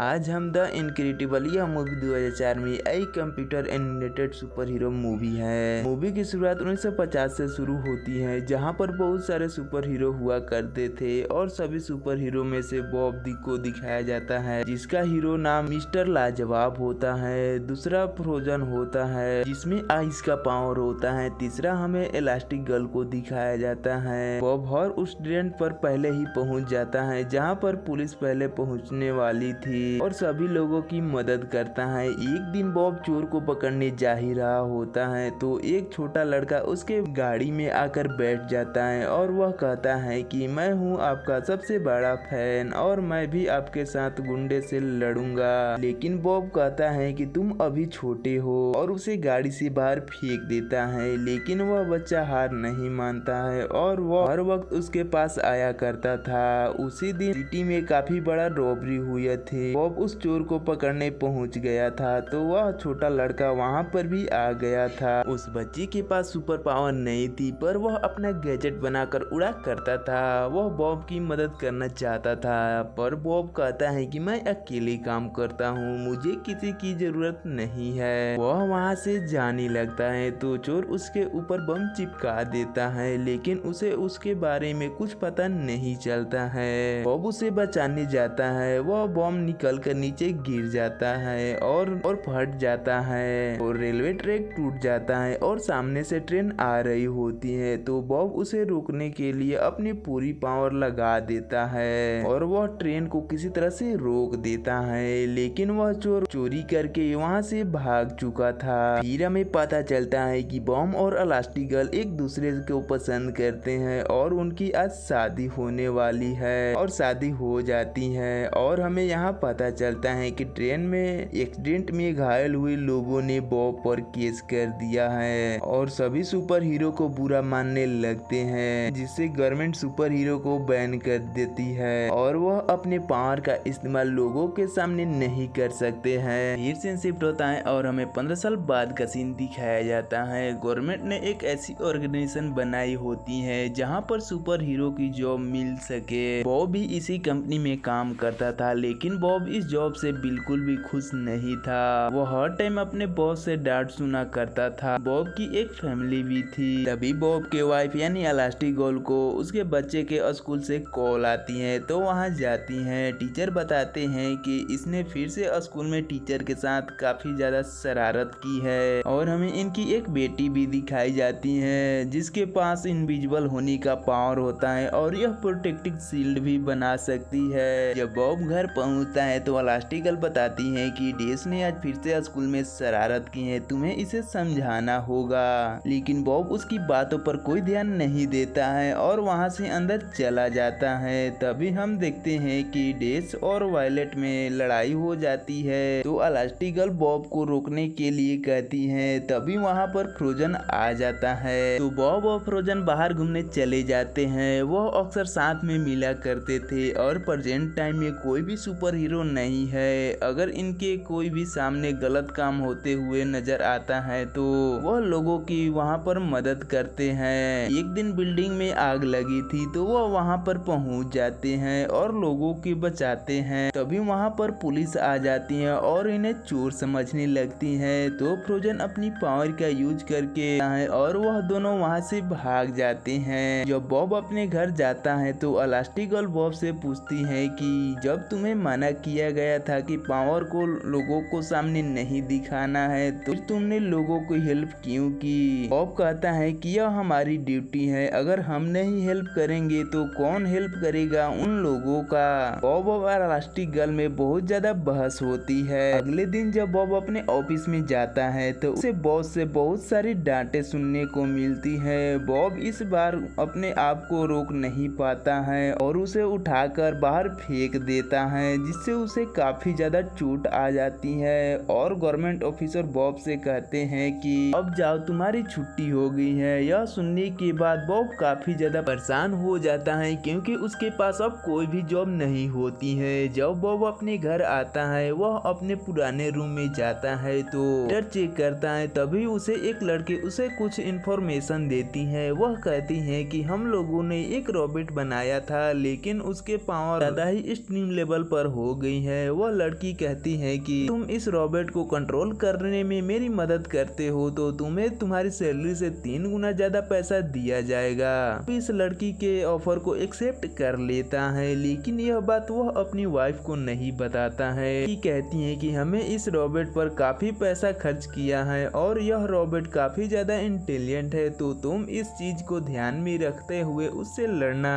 आज हम the incredible यह मूवी 2004 में आई computer animated super hero movie है। मूवी की शुरुआत 1950 से शुरू होती है, जहां पर बहुत सारे सुपर हीरो हुआ करते थे और सभी सुपर हीरो में से बॉब को दिखाया जाता है, जिसका हीरो नाम मिस्टर लाजवाब होता है। दूसरा फ्रोजन होता है जिसमें आइस का पावर होता है। तीसरा हमें इलास्टिक गर्ल को दिखाया जाता है। बॉब हर उस रेस्टोरेंट पर पहले ही पहुंच जाता है जहां पर पुलिस पहले पहुंचने वाली थी और सभी लोगों की मदद करता है। एक दिन बॉब चोर को पकड़ने जा ही रहा होता है तो एक छोटा लड़का उसके गाड़ी में आकर बैठ जाता है और वह कहता है कि मैं हूँ आपका सबसे बड़ा फैन और मैं भी आपके साथ गुंडे से लड़ूंगा। लेकिन बॉब कहता है कि तुम अभी छोटे हो और उसे गाड़ी से बाहर फेंक देता है। लेकिन वह बच्चा हार नहीं मानता है और वह हर वक्त उसके पास आया करता था। उसी दिन सिटी में काफी बड़ा रॉबरी हुई थी। बॉब उस चोर को पकड़ने पहुंच गया था तो वह छोटा लड़का वहां पर भी आ गया था। उस बच्चे के पास सुपर पावर नहीं थी पर वह अपना गैजेट बनाकर उड़ा करता था। वह बॉब की मदद करना चाहता था पर बॉब कहता है कि मैं अकेले काम करता हूँ, मुझे किसी की जरूरत नहीं है। वह वहाँ से जाने लगता है तो चोर उसके ऊपर बम चिपका देता है, लेकिन उसे उसके बारे में कुछ पता नहीं चलता है। बॉब उसे बचाने जाता है। वह बम निकल कर नीचे गिर जाता है और फट जाता है और रेलवे ट्रैक टूट जाता है और सामने से ट्रेन आ रही होती है तो बॉब उसे रोकने के लिए अपनी पूरी पावर लगा देता है और वह ट्रेन को किसी तरह से रोक देता है। लेकिन वह चोर चोरी करके वहां से भाग चुका था। फिर हमें पता चलता है कि बॉम और इलास्टिक गर्ल एक दूसरे को पसंद करते हैं और उनकी आज शादी होने वाली है और शादी हो जाती है। और हमें यहाँ पता चलता है कि ट्रेन में एक्सीडेंट में घायल हुए लोगों ने बॉब पर केस कर दिया है और सभी सुपर हीरो को बुरा मानने लगते हैं, जिससे गवर्नमेंट सुपर हीरो को बैन कर देती है और वह अपने पावर का इस्तेमाल लोगों के सामने नहीं कर सकते हैं। फिर से शिफ्ट होता है और हमें 15 साल बाद का सीन दिखाया जाता है। गवर्नमेंट ने एक ऐसी ऑर्गेनाइजेशन बनाई होती है जहाँ पर सुपर हीरो की जॉब मिल सके। बॉब भी इसी कंपनी में काम करता था, लेकिन बॉब इस जॉब से बिल्कुल भी खुश नहीं था। वो हर टाइम अपने बॉस से डांट सुना करता था। बॉब की एक फैमिली भी थी। तभी बॉब के वाइफ यानी इलास्टिक गर्ल को उसके बच्चे के स्कूल से कॉल आती है तो वहां जाती है। टीचर बताते हैं कि इसने फिर से स्कूल में टीचर के साथ काफी ज्यादा शरारत की है और हमें इनकी एक बेटी भी दिखाई जाती है जिसके पास इनविजिबल होने का पावर होता है और यह प्रोटेक्टिव शील्ड भी बना सकती है। जब बॉब घर पहुंचता है तो इलास्टिक गर्ल बताती है कि डेस ने आज फिर से स्कूल में शरारत की है, तुम्हें इसे समझाना होगा। लेकिन बॉब उसकी बातों पर कोई ध्यान नहीं देता है और वहां से अंदर चला जाता है। तभी हम देखते हैं कि डेस और वायलेट में लड़ाई हो जाती है तो इलास्टिक गर्ल बॉब को रोकने के लिए कहती है। तभी वहां पर फ्रोजन आ जाता है तो बॉब और फ्रोजन बाहर घूमने चले जाते हैं। वह अक्सर साथ में मिला करते थे और प्रेजेंट टाइम में कोई भी सुपर हीरो नहीं है। अगर इनके कोई भी सामने गलत काम होते हुए नजर आता है तो वह लोगों की वहां पर मदद करते हैं। एक दिन बिल्डिंग में आग लगी थी तो वह वहां पर पहुंच जाते हैं और लोगों की बचाते हैं। तभी वहां पर पुलिस आ जाती है और इन्हें चोर समझने लगती है तो फ्रोजन अपनी पावर का यूज करके और वह दोनों वहां से भाग जाते हैं। जब बॉब अपने घर जाता है तो इलास्टिक गर्ल बॉब से पूछती है कि जब तुम्हें मना किया गया था कि पावर को लोगों को सामने नहीं दिखाना है तो तुमने लोगों को हेल्प क्यों की। बॉब कहता है कि यह हमारी ड्यूटी है, अगर हम नहीं हेल्प करेंगे तो कौन हेल्प करेगा उन लोगों का। बॉब और इलास्टिक गर्ल में बहुत ज्यादा बहस होती है। अगले दिन जब बॉब अपने ऑफिस में जाता है तो उसे बॉस से बहुत सारी डांटे सुनने को मिलती है। बॉब इस बार अपने आप को रोक नहीं पाता है और उसे उठाकर बाहर फेंक देता है, जिससे उसे काफी ज्यादा चोट आ जाती है और गवर्नमेंट ऑफिसर बॉब से कहते हैं कि अब जाओ, तुम्हारी छुट्टी हो गई है। यह सुनने के बाद बॉब काफी ज्यादा परेशान हो जाता है क्योंकि उसके पास अब कोई भी जॉब नहीं होती है। जब बॉब अपने घर आता है वह अपने पुराने रूम में जाता है तो चेक करता है। तभी उसे एक लड़की उसे कुछ इन्फॉर्मेशन देती है। वह कहती है कि हम लोगों ने एक रॉबोट बनाया था लेकिन उसके पावर ज्यादा ही एक्सट्रीम लेवल पर हो गई है। वह लड़की कहती है कि तुम इस रॉबोट को कंट्रोल करने में मेरी मदद करते हो तो तुम्हें तुम्हारी सैलरी से 3 गुना ज्यादा पैसा दिया जाएगा। इस लड़की के ऑफर को एक्सेप्ट कर लेता है, लेकिन यह बात वह अपनी वाइफ को नहीं बताता है। कि कहती है कि हमें इस रॉबोट पर काफी पैसा खर्च किया है और यह रॉबोट काफी ज्यादा इंटेलिजेंट है, तो तुम इस चीज को ध्यान में रखते हुए उससे लड़ना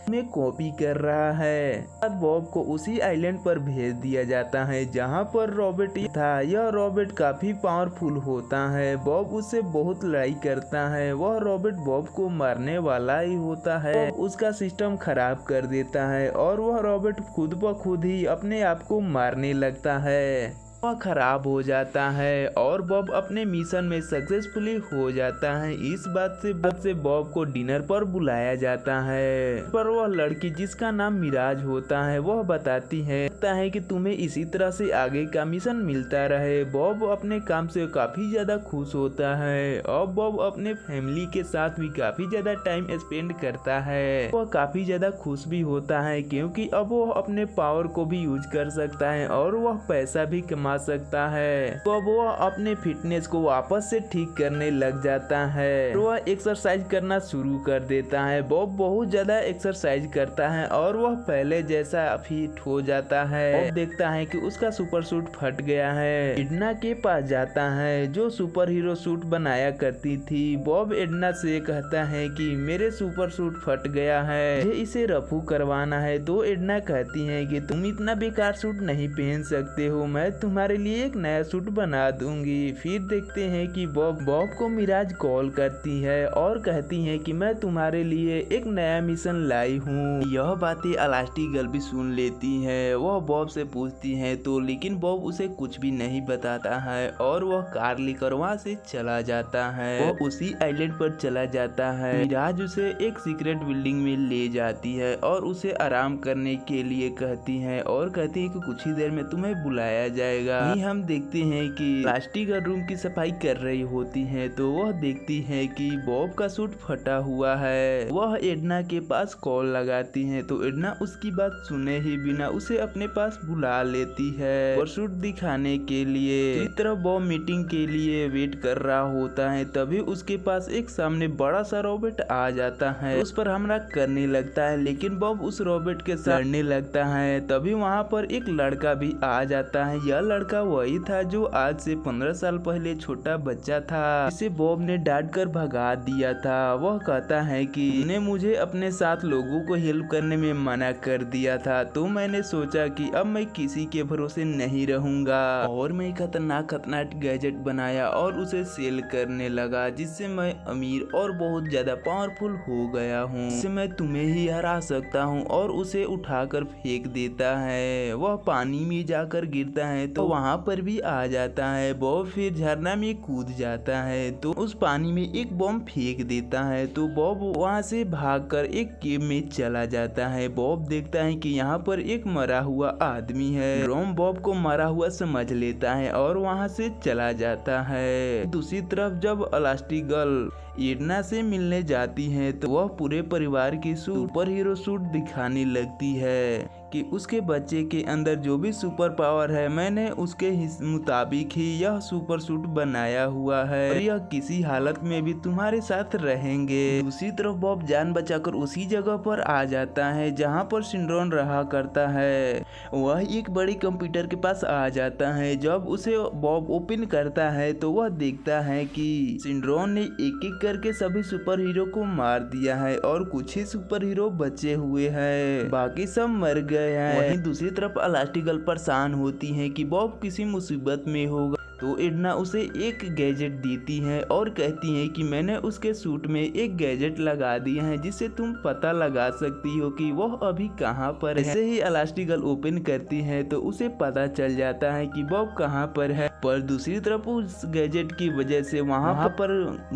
में कॉपी कर रहा है। बॉब को उसी आइलैंड पर भेज दिया जाता है जहां पर रॉबोट था। यह रॉबोट काफी पावरफुल होता है। बॉब उससे बहुत लड़ाई करता है। वह रॉबोट बॉब को मारने वाला ही होता है। बॉब उसका सिस्टम खराब कर देता है और वह रॉबोट खुद ब खुद ही अपने आप को मारने लगता है। वह खराब हो जाता है और बॉब अपने मिशन में सक्सेसफुली हो जाता है। इस बात से बॉब को डिनर पर बुलाया जाता है। पर वह लड़की जिसका नाम मिराज होता है वह बताती है कि तुम्हें इसी तरह से आगे का मिशन मिलता रहे। बॉब अपने काम से काफी ज्यादा खुश होता है और बॉब अपने फैमिली के साथ भी काफी ज्यादा टाइम स्पेंड करता है। वह काफी ज्यादा खुश भी होता है क्योंकि अब वह अपने पावर को भी यूज कर सकता है और वह पैसा भी कमा सकता है। तो अब वह अपने फिटनेस को वापस से ठीक करने लग जाता है। तो वह एक्सरसाइज करना शुरू कर देता है। बॉब बहुत ज्यादा एक्सरसाइज करता है और वह पहले जैसा फिट हो जाता है। बॉब देखता है कि उसका सुपर सूट फट गया है। एडना के पास जाता है जो सुपर हीरो सूट बनाया करती थी। बॉब एडना से कहता है कि मेरे सुपर सूट फट गया है, मुझे इसे रफू करवाना है। तो एडना कहती है कि तुम इतना बेकार सूट नहीं पहन सकते हो, मैं तुम्हारे लिए एक नया सूट बना दूंगी। फिर देखते हैं कि बॉब को मिराज कॉल करती है और कहती है कि मैं तुम्हारे लिए एक नया मिशन लाई हूँ। यह बातें इलास्टिगर्ल भी सुन लेती है। वह बॉब से पूछती है तो लेकिन बॉब उसे कुछ भी नहीं बताता है और वह कार लेकर वहाँ से चला जाता है। वह उसी आइलैंड पर चला जाता है। मिराज उसे एक सीक्रेट बिल्डिंग में ले जाती है और उसे आराम करने के लिए कहती है और कहती है कि कुछ ही देर में तुम्हें बुलाया जाएगा। हम देखते हैं कि इलास्टिगर्ल रूम की सफाई कर रही होती है तो वह देखती है कि बॉब का सूट फटा हुआ है। वह एडना के पास कॉल लगाती है तो एडना उसकी बात सुने ही बिना उसे अपने पास बुला लेती है और सूट दिखाने के लिए। इस तरह बॉब मीटिंग के लिए वेट कर रहा होता है, तभी उसके पास एक सामने बड़ा सा रॉबोट आ जाता है। उस पर हमला करने लगता है लेकिन बॉब उस रॉबोट के साथ लड़ने लगता है। तभी वहाँ पर एक लड़का भी आ जाता है। यह लड़का वही था जो आज से 15 साल पहले छोटा बच्चा था, जिसे बॉब ने डांट कर भगा दिया था। वह कहता है कि तुमने मुझे अपने साथ लोगों को हेल्प करने में मना कर दिया था, तो मैंने सोचा कि अब मैं किसी के भरोसे नहीं रहूंगा और मैं खतरनाक गैजेट बनाया और उसे सेल करने लगा, जिससे मैं अमीर और बहुत ज्यादा पावरफुल हो गया हूँ, जिससे मैं तुम्हें ही हरा सकता हूँ। और उसे उठाकर फेंक देता है। वह पानी में जाकर गिरता है तो वहाँ पर भी आ जाता है। बॉब फिर झरना में कूद जाता है तो उस पानी में एक बॉम्ब फेंक देता है तो बॉब वहाँ से भागकर एक केव में चला जाता है। बॉब देखता है कि यहाँ पर एक मरा हुआ आदमी है। रोम बॉब को मरा हुआ समझ लेता है और वहाँ से चला जाता है। दूसरी तरफ जब इलास्टिगर्ल एडना से मिलने जाती है तो वह पूरे परिवार की सुपर हीरो सूट दिखाने लगती है कि उसके बच्चे के अंदर जो भी सुपर पावर है, मैंने उसके मुताबिक ही यह सुपर सूट बनाया हुआ है और यह किसी हालत में भी तुम्हारे साथ रहेंगे। दूसरी तरफ बॉब जान बचाकर उसी जगह पर आ जाता है जहां पर सिंड्रोन रहा करता है। वह एक बड़ी कंप्यूटर के पास आ जाता है। जब उसे बॉब ओपन करता है तो वह देखता है कि सिंड्रोन ने एक एक करके सभी सुपर हीरो को मार दिया है और कुछ ही सुपर हीरो बचे हुए हैं, बाकी सब मर गए। वहीं दूसरी तरफ इलास्टिगर्ल परेशान होती है कि बॉब किसी मुसीबत में होगा तो एडना उसे एक गैजेट देती है और कहती है कि मैंने उसके सूट में एक गैजेट लगा दिया है जिससे तुम पता लगा सकती हो कि वह अभी कहाँ पर है। ऐसे ही इलास्टिगर्ल ओपन करती है तो उसे पता चल जाता है कि बॉब कहाँ पर है। पर दूसरी तरफ उस गैजेट की वजह से वहाँ पर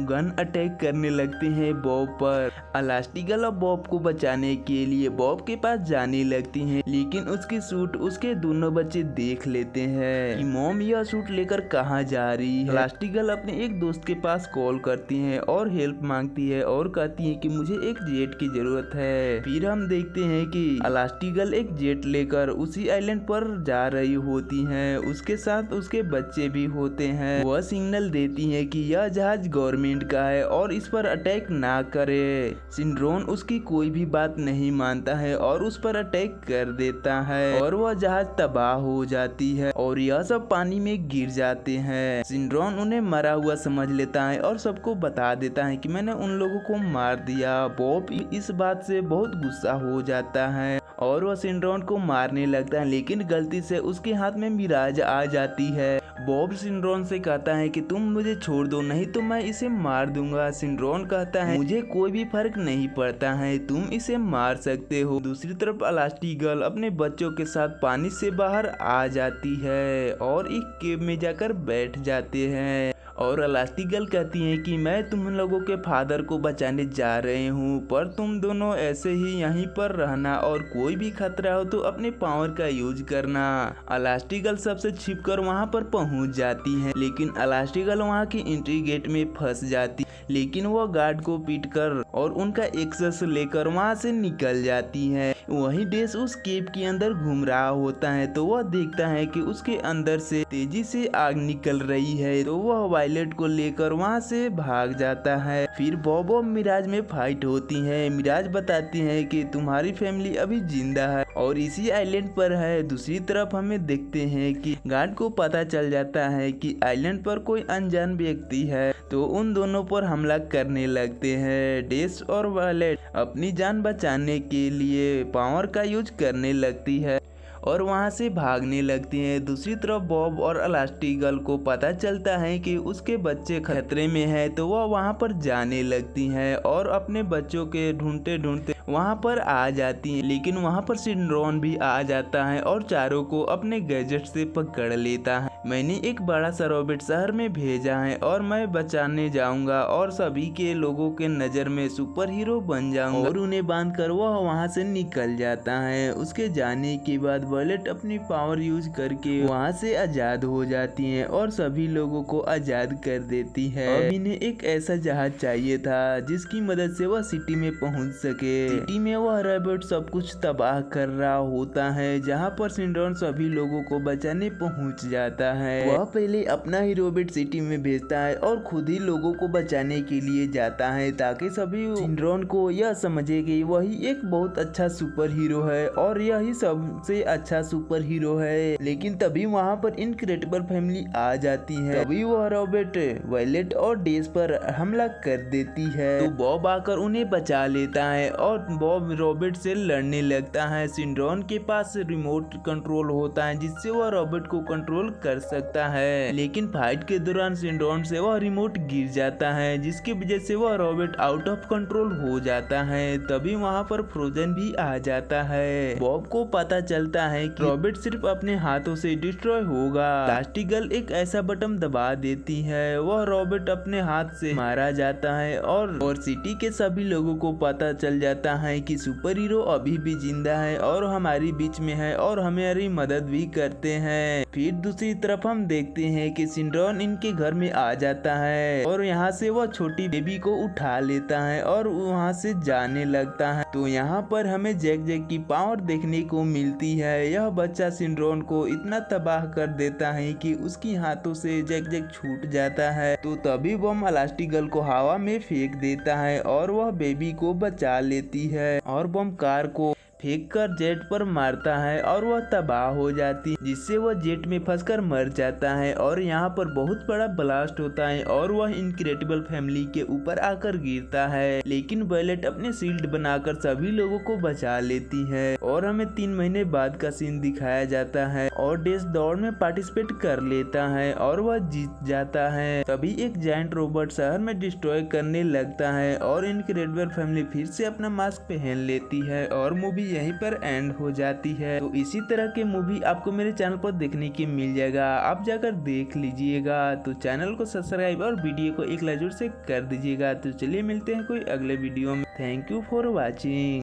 गन अटैक करने लगते हैं बॉब पर। इलास्टिगर्ल अब बॉब को बचाने के लिए बॉब के पास जाने लगती है, लेकिन उसकी सूट उसके दोनों बच्चे देख लेते हैं कि मॉम यह सूट लेकर कहाँ जा रही है। इलास्टिगर्ल अपने एक दोस्त के पास कॉल करती है और हेल्प मांगती है और कहती है कि मुझे एक जेट की जरूरत है। फिर हम देखते हैं कि इलास्टिगर्ल एक जेट लेकर उसी आइलैंड पर जा रही होती है। उसके साथ उसके बच्चे भी होते हैं। वह सिग्नल देती है कि यह जहाज गवर्नमेंट का है और इस पर अटैक ना करे। सिंड्रोन उसकी कोई भी बात नहीं मानता है और उस पर अटैक कर देता है और वह जहाज तबाह हो जाती है और यह सब पानी में गिर जाते हैं। सिंड्रोन उन्हें मरा हुआ समझ लेता है और सबको बता देता है कि मैंने उन लोगों को मार दिया। बॉब इस बात से बहुत गुस्सा हो जाता है और वह सिंड्रोन को मारने लगता है, लेकिन गलती से उसके हाथ में मिराज आ जाती है। बॉब सिंड्रोन से कहता है कि तुम मुझे छोड़ दो, नहीं तो मैं इसे मार दूंगा। सिंड्रोन कहता है मुझे कोई भी फर्क नहीं पड़ता है, तुम इसे मार सकते हो। दूसरी तरफ इलास्टिगर्ल अपने बच्चों के साथ पानी से बाहर आ जाती है और एक केव में जाकर बैठ जाते हैं और इलास्टिगर्ल कहती है कि मैं तुम लोगों के फादर को बचाने जा रहे हूँ, पर तुम दोनों ऐसे ही यहीं पर रहना और कोई भी खतरा हो तो अपने पावर का यूज करना। इलास्टिगर्ल सबसे छिपकर वहाँ पर पहुँच जाती है, लेकिन इलास्टिगर्ल वहाँ की एंट्री गेट में फंस जाती, लेकिन वह गार्ड को पीटकर और उनका एक्सेस लेकर वहाँ से निकल जाती है। वहीं डेस उस केव के अंदर घूम रहा होता है तो वह देखता है कि उसके अंदर से तेजी से आग निकल रही है, तो वह वायलेट को लेकर वहाँ से भाग जाता है। फिर बॉब और मिराज में फाइट होती है। मिराज बताती है कि तुम्हारी फैमिली अभी जिंदा है और इसी आइलैंड पर है। दूसरी तरफ हमें देखते हैं कि गार्ड को पता चल जाता है कि आइलैंड पर कोई अनजान व्यक्ति है, तो उन दोनों पर हमला करने लगते हैं। डेस और वायलेट अपनी जान बचाने के लिए पावर का यूज करने लगती है और वहां से भागने लगती हैं। दूसरी तरफ बॉब और इलास्टिगर्ल को पता चलता है कि उसके बच्चे खतरे में हैं, तो वह वहां पर जाने लगती हैं और अपने बच्चों के ढूंढते ढूंढते वहां पर आ जाती हैं, लेकिन वहां पर सिंड्रोन भी आ जाता है और चारों को अपने गैजेट से पकड़ लेता है। मैंने एक बड़ा सा रॉबोट शहर में भेजा है और मैं बचाने जाऊंगा और सभी के लोगों के नजर में सुपर हीरो बन जाऊंगा, और उन्हें बांधकर वह वहां से निकल जाता है। उसके जाने के बाद वायलेट अपनी पावर यूज करके वहां से आजाद हो जाती है और सभी लोगों को आजाद कर देती है। अब इन्हें एक ऐसा जहाज चाहिए था जिसकी मदद से वह सिटी में पहुंच सके। सिटी में वह रोबोट सब कुछ तबाह कर रहा होता है, जहां पर सिंड्रोन सभी लोगों को बचाने पहुंच जाता है। वह पहले अपना ही रोबोट सिटी में भेजता है और खुद ही लोगों को बचाने के लिए जाता है, ताकि सभी सिंड्रोन को यह समझे कि वही एक बहुत अच्छा सुपर हीरो है और यही सबसे अच्छा सुपर हीरो है। लेकिन तभी वहाँ पर इनक्रेडिबल फैमिली आ जाती है। तभी वह रॉबर्ट वायलेट और डेस पर हमला कर देती है, तो बॉब आकर उन्हें बचा लेता है और बॉब रॉबर्ट से लड़ने लगता है। सिंड्रोन के पास रिमोट कंट्रोल होता है जिससे वह रॉबर्ट को कंट्रोल कर सकता है, लेकिन फाइट के दौरान सिंड्रोन से वह रिमोट गिर जाता है, जिसकी वजह से वह रॉबर्ट आउट ऑफ कंट्रोल हो जाता है। तभी वहाँ पर फ्रोजन भी आ जाता है। बॉब को पता चलता है कि रॉबर्ट सिर्फ अपने हाथों से डिस्ट्रॉय होगा। इलास्टिगर्ल एक ऐसा बटन दबा देती है, वह रॉबर्ट अपने हाथ से मारा जाता है और सिटी के सभी लोगों को पता चल जाता है कि सुपर हीरो अभी भी जिंदा है और हमारी बीच में है और हमारी मदद भी करते हैं। फिर दूसरी तरफ हम देखते हैं कि सिंड्रोन इनके घर में आ जाता है और यहाँ से वह छोटी बेबी को उठा लेता है और वहाँ से जाने लगता है। तो यहाँ पर हमें जैक की पावर देखने को मिलती है। यह बच्चा सिंड्रोन को इतना तबाह कर देता है कि उसकी हाथों से जैक छूट जाता है, तो तभी बम इलास्टिगर्ल को हवा में फेंक देता है और वह बेबी को बचा लेती है और बम कार को फेंककर जेट पर मारता है और वह तबाह हो जाती है, जिससे वह जेट में फंसकर मर जाता है। और यहाँ पर बहुत बड़ा ब्लास्ट होता है और वह इनक्रेडिबल फैमिली के ऊपर आकर गिरता है, लेकिन वायलेट अपने शील्ड बनाकर सभी लोगों को बचा लेती है और हमें 3 महीने बाद का सीन दिखाया जाता है और डेस दौड़ में पार्टिसिपेट कर लेता है और वह जीत जाता है। तभी एक जायंट रोबोट शहर में डिस्ट्रॉय करने लगता है और इनक्रेडिबल फैमिली फिर से अपना मास्क पहन लेती है और मूवी यहीं पर एंड हो जाती है। तो इसी तरह के मूवी आपको मेरे चैनल पर देखने के मिल जाएगा, आप जाकर देख लीजिएगा। तो चैनल को सब्सक्राइब और वीडियो को एक लाइक जरूर से कर दीजिएगा। तो चलिए मिलते हैं कोई अगले वीडियो में। Thank you for watching.